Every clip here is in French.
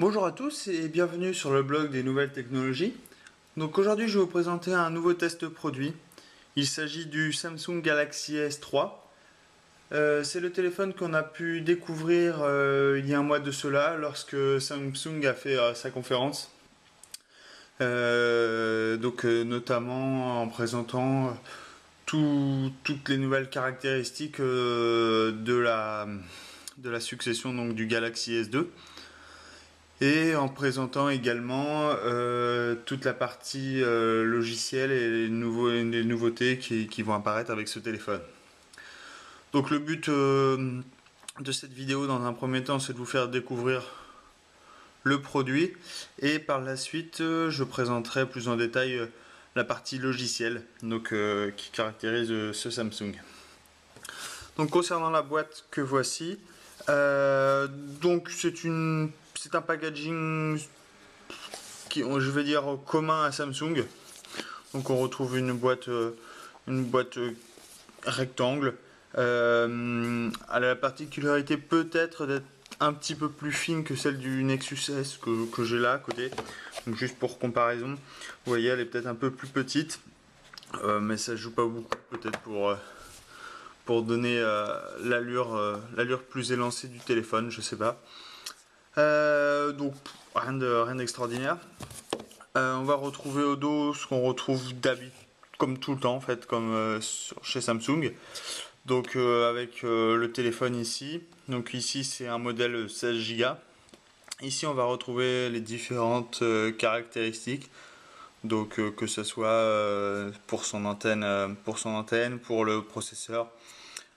Bonjour à tous et bienvenue sur le blog des nouvelles technologies. Donc aujourd'hui je vais vous présenter un nouveau test produit. Il s'agit du Samsung Galaxy S3. C'est le téléphone qu'on a pu découvrir il y a un mois de cela lorsque Samsung a fait sa conférence. Notamment en présentant toutes les nouvelles caractéristiques de la succession donc, du Galaxy S2. Et en présentant également toute la partie logicielle et les nouveautés qui vont apparaître avec ce téléphone. Donc le but de cette vidéo dans un premier temps, c'est de vous faire découvrir le produit et par la suite je présenterai plus en détail la partie logicielle donc, qui caractérise ce Samsung. Donc concernant la boîte que voici, donc c'est un packaging qui, je vais dire, commun à Samsung. Donc on retrouve une boîte rectangle. Elle a la particularité peut-être d'être un petit peu plus fine que celle du Nexus S que j'ai là à côté. Donc juste pour comparaison, vous voyez, elle est peut-être un peu plus petite, mais ça joue pas beaucoup, peut-être pour donner l'allure plus élancée du téléphone, je sais pas. Donc rien d'extraordinaire. On va retrouver au dos ce qu'on retrouve d'habitude, comme tout le temps en fait, comme chez Samsung. Donc avec le téléphone ici. Donc ici c'est un modèle 16 Go. Ici on va retrouver les différentes caractéristiques. Donc que ce soit pour son antenne, pour le processeur,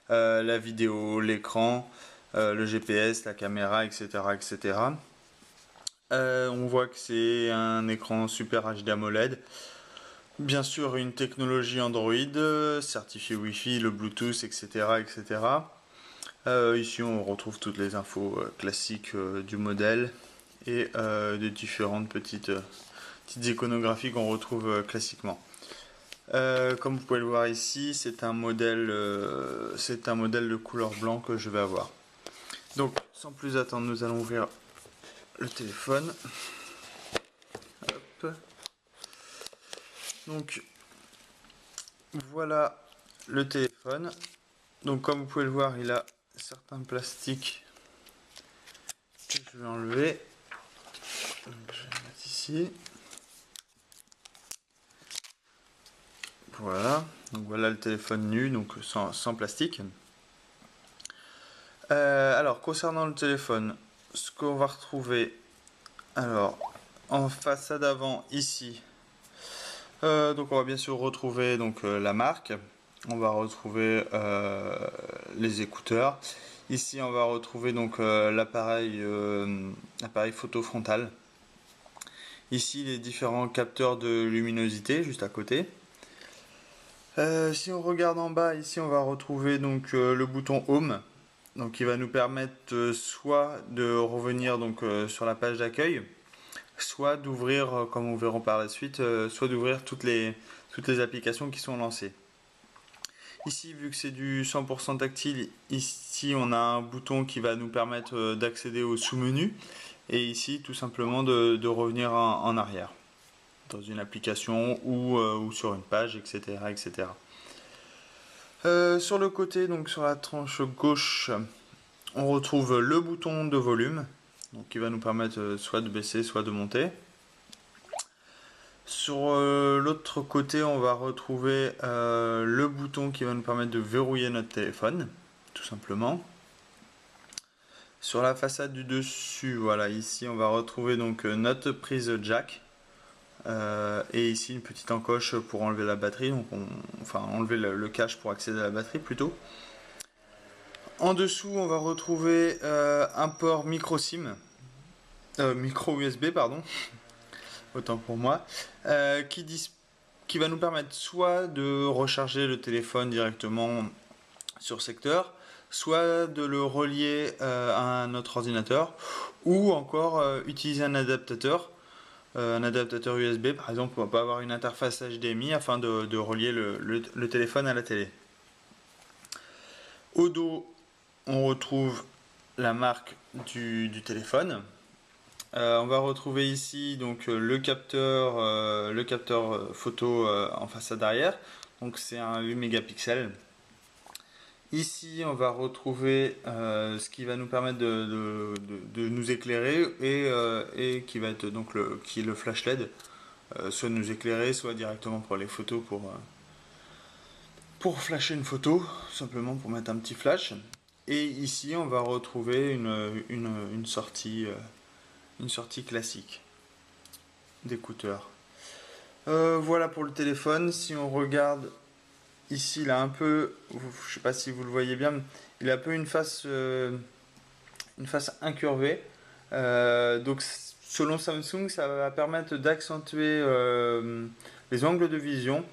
la vidéo, l'écran, le GPS, la caméra, etc. etc. On voit que c'est un écran Super HD AMOLED. Bien sûr, une technologie Android, certifié Wi-Fi, le Bluetooth, etc. etc. Ici, on retrouve toutes les infos classiques du modèle et des différentes petites iconographies qu'on retrouve classiquement. Comme vous pouvez le voir ici, c'est un modèle de couleur blanc que je vais avoir. Donc, sans plus attendre, nous allons ouvrir le téléphone. Hop. Donc, voilà le téléphone. Donc, comme vous pouvez le voir, il a certains plastiques que je vais enlever. Donc, je vais mettre ici. Voilà. Donc, voilà le téléphone nu, donc sans plastique. Alors, concernant le téléphone, ce qu'on va retrouver, alors, en façade avant, ici, donc on va bien sûr retrouver donc, la marque, on va retrouver les écouteurs, ici on va retrouver donc l'appareil photo frontal, ici les différents capteurs de luminosité juste à côté. Si on regarde en bas, ici on va retrouver donc le bouton Home, donc qui va nous permettre soit de revenir donc sur la page d'accueil, soit d'ouvrir, comme on verra par la suite, soit d'ouvrir toutes les applications qui sont lancées. Ici, vu que c'est du 100% tactile, ici on a un bouton qui va nous permettre d'accéder au sous-menu, et ici tout simplement de revenir en arrière dans une application ou sur une page, etc. etc. Sur le côté, donc sur la tranche gauche, on retrouve le bouton de volume, donc qui va nous permettre soit de baisser, soit de monter. Sur l'autre côté, on va retrouver le bouton qui va nous permettre de verrouiller notre téléphone, tout simplement. Sur la façade du dessus, voilà, ici on va retrouver donc notre prise jack. Et ici une petite encoche pour enlever la batterie, donc enfin enlever le cache pour accéder à la batterie plutôt. En dessous, on va retrouver un port micro SIM, micro USB pardon, autant pour moi, qui va nous permettre soit de recharger le téléphone directement sur secteur, soit de le relier à notre ordinateur, ou encore utiliser un adaptateur USB par exemple. On va pas avoir une interface HDMI afin de relier le téléphone à la télé. Au dos, on retrouve la marque du téléphone. On va retrouver ici donc le capteur photo en façade arrière. Donc c'est un 8 mégapixels. Ici, on va retrouver ce qui va nous permettre de nous éclairer et qui va être donc qui est le flash LED, soit nous éclairer, soit directement pour les photos pour flasher une photo, simplement pour mettre un petit flash. Et ici, on va retrouver une sortie classique d'écouteurs. Voilà pour le téléphone. Si on regarde ici, il a un peu, je sais pas si vous le voyez bien, mais il a un peu une face incurvée. Donc selon Samsung, ça va permettre d'accentuer les angles de vision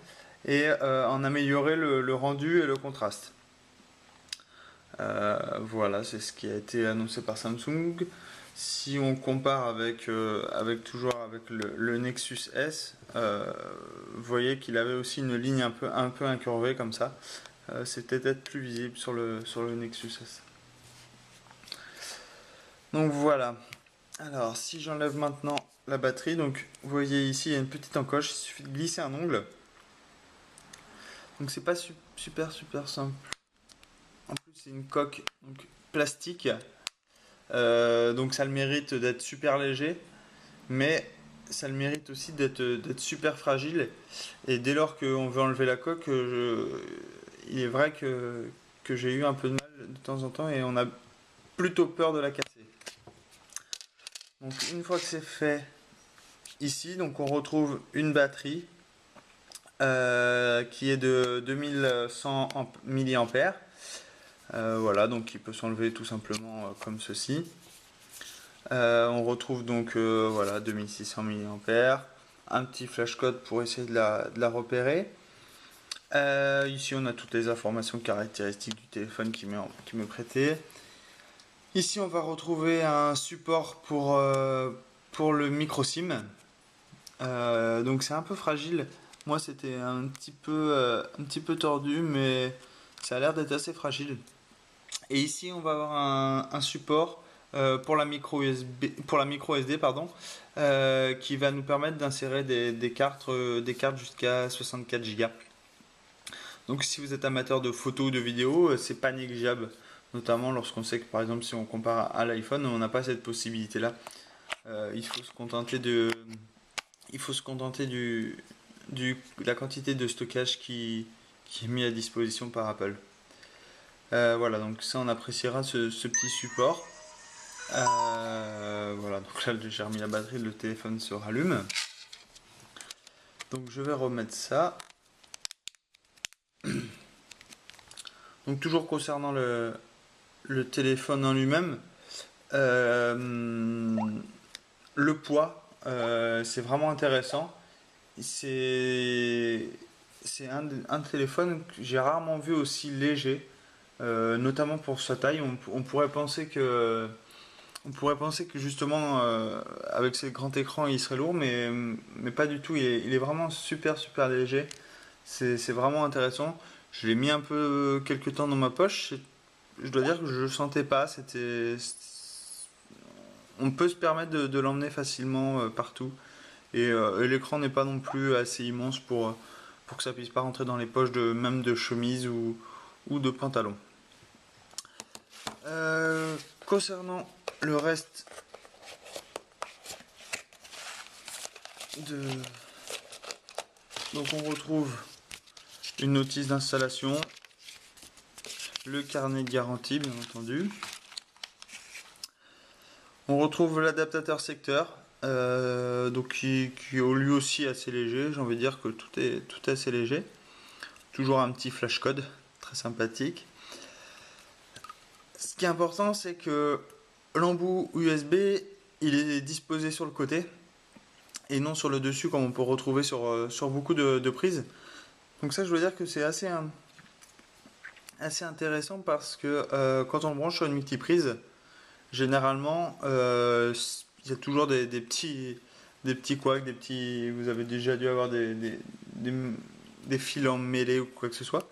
et en améliorer le rendu et le contraste. Voilà, c'est ce qui a été annoncé par Samsung. Si on compare toujours avec le Nexus S, vous voyez qu'il avait aussi une ligne un peu incurvée comme ça. C'est peut-être plus visible sur le Nexus S. Donc voilà. Alors si j'enlève maintenant la batterie, donc vous voyez ici il y a une petite encoche, il suffit de glisser un ongle. Donc c'est pas super simple. En plus c'est une coque donc, plastique. Donc ça a le mérite d'être super léger, mais ça a le mérite aussi d'être super fragile. Et dès lors qu'on veut enlever la coque, il est vrai que j'ai eu un peu de mal de temps en temps et on a plutôt peur de la casser. Donc une fois que c'est fait, ici donc on retrouve une batterie qui est de 2100 mAh. Voilà, donc il peut s'enlever tout simplement comme ceci. On retrouve donc voilà 2600 mAh, un petit flashcode pour essayer de la repérer. Ici on a toutes les informations caractéristiques du téléphone qui m'est prêté. Ici on va retrouver un support pour le micro SIM. Donc c'est un peu fragile. Moi c'était un petit peu tordu, mais ça a l'air d'être assez fragile. Et ici on va avoir un support pour la micro SD pardon, qui va nous permettre d'insérer des cartes jusqu'à 64 Go. Donc si vous êtes amateur de photos ou de vidéos, c'est pas négligeable. Notamment lorsqu'on sait que par exemple si on compare à l'iPhone, on n'a pas cette possibilité là. Il faut se contenter de la quantité de stockage qui est mis à disposition par Apple. Voilà, donc ça on appréciera ce petit support. Voilà, donc là j'ai remis la batterie, le téléphone se rallume. Donc je vais remettre ça. Donc toujours concernant le téléphone en lui-même, le poids, c'est vraiment intéressant. C'est un téléphone que j'ai rarement vu aussi léger, notamment pour sa taille. On pourrait penser que justement avec ses grands écrans il serait lourd, mais pas du tout. Il est vraiment super léger. C'est vraiment intéressant. Je l'ai mis un peu quelques temps dans ma poche. Je dois dire que je le sentais pas. On peut se permettre de l'emmener facilement partout. Et l'écran n'est pas non plus assez immense pour que ça puisse pas rentrer dans les poches même de chemise ou de pantalon. Concernant le reste donc on retrouve une notice d'installation, le carnet de garantie bien entendu. On retrouve l'adaptateur secteur, donc qui est lui aussi assez léger. J'ai envie de dire que tout est assez léger. Toujours un petit flash code, très sympathique. Ce qui est important, c'est que l'embout USB, il est disposé sur le côté et non sur le dessus comme on peut retrouver sur beaucoup de prises. Donc ça, je veux dire que c'est assez intéressant parce que quand on branche sur une multiprise, généralement, il y a toujours des petits couacs, vous avez déjà dû avoir des fils emmêlés ou quoi que ce soit.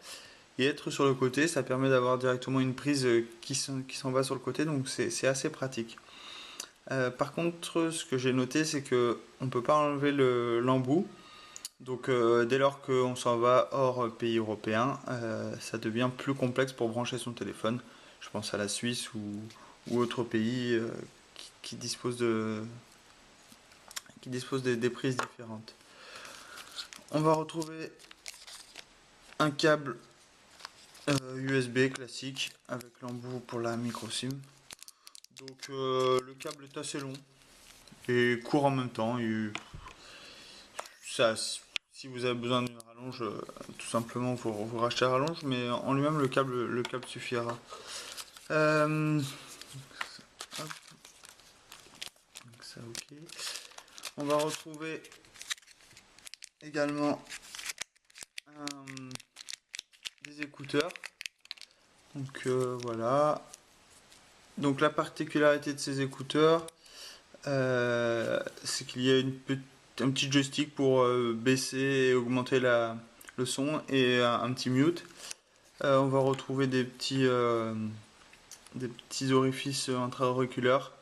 Et être sur le côté, ça permet d'avoir directement une prise qui s'en va sur le côté, donc c'est assez pratique. Par contre, ce que j'ai noté, c'est que on peut pas enlever l'embout. Donc dès lors qu'on s'en va hors pays européen, ça devient plus complexe pour brancher son téléphone. Je pense à la Suisse ou autres pays qui disposent des prises différentes. On va retrouver un câble USB classique avec l'embout pour la micro SIM. Donc le câble est assez long et court en même temps. Ça, si vous avez besoin d'une rallonge, tout simplement vous rachetez la rallonge, mais en lui-même le câble suffira. Donc ça, ok. On va retrouver également des écouteurs. Donc voilà. Donc la particularité de ces écouteurs, c'est qu'il y a un petit joystick pour baisser et augmenter le son et un petit mute. On va retrouver des petits orifices intra-auriculaires.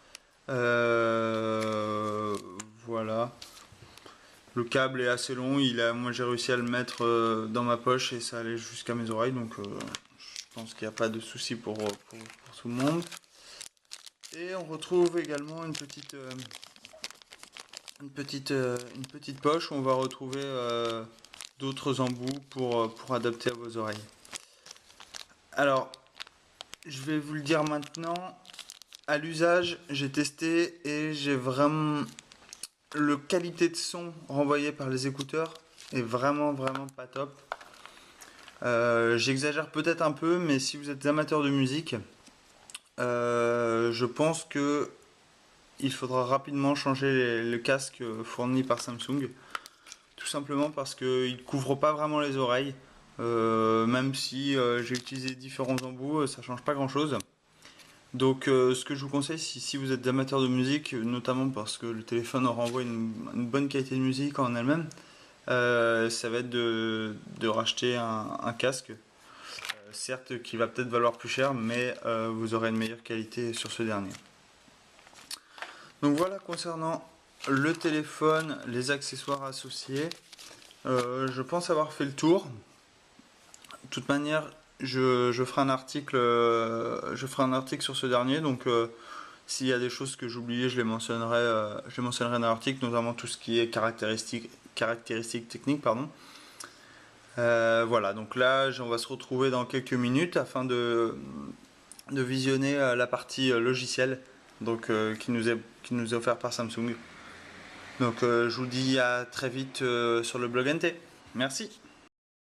Voilà. Le câble est assez long. Moi j'ai réussi à le mettre dans ma poche et ça allait jusqu'à mes oreilles. Donc je pense qu'il n'y a pas de souci pour tout le monde. Et on retrouve également une petite poche où on va retrouver d'autres embouts pour adapter à vos oreilles. Alors, je vais vous le dire maintenant. À l'usage, j'ai testé et j'ai vraiment... Le qualité de son renvoyé par les écouteurs est vraiment pas top. J'exagère peut-être un peu, mais si vous êtes amateur de musique, je pense que il faudra rapidement changer le casque fourni par Samsung. Tout simplement parce qu'il ne couvre pas vraiment les oreilles. Même si j'ai utilisé différents embouts, ça change pas grand chose. Donc ce que je vous conseille, si vous êtes amateur de musique, notamment parce que le téléphone renvoie une bonne qualité de musique en elle-même, ça va être de racheter un casque. Certes qui va peut-être valoir plus cher, mais vous aurez une meilleure qualité sur ce dernier. Donc voilà concernant le téléphone, les accessoires associés. Je pense avoir fait le tour. De toute manière, je ferai un article sur ce dernier. Donc s'il y a des choses que j'oubliais, je les mentionnerai dans l'article, notamment tout ce qui est caractéristiques techniques, pardon. Voilà, donc là, on va se retrouver dans quelques minutes afin de visionner la partie logicielle, donc qui nous est offerte par Samsung. Donc je vous dis à très vite sur le blog NT. Merci.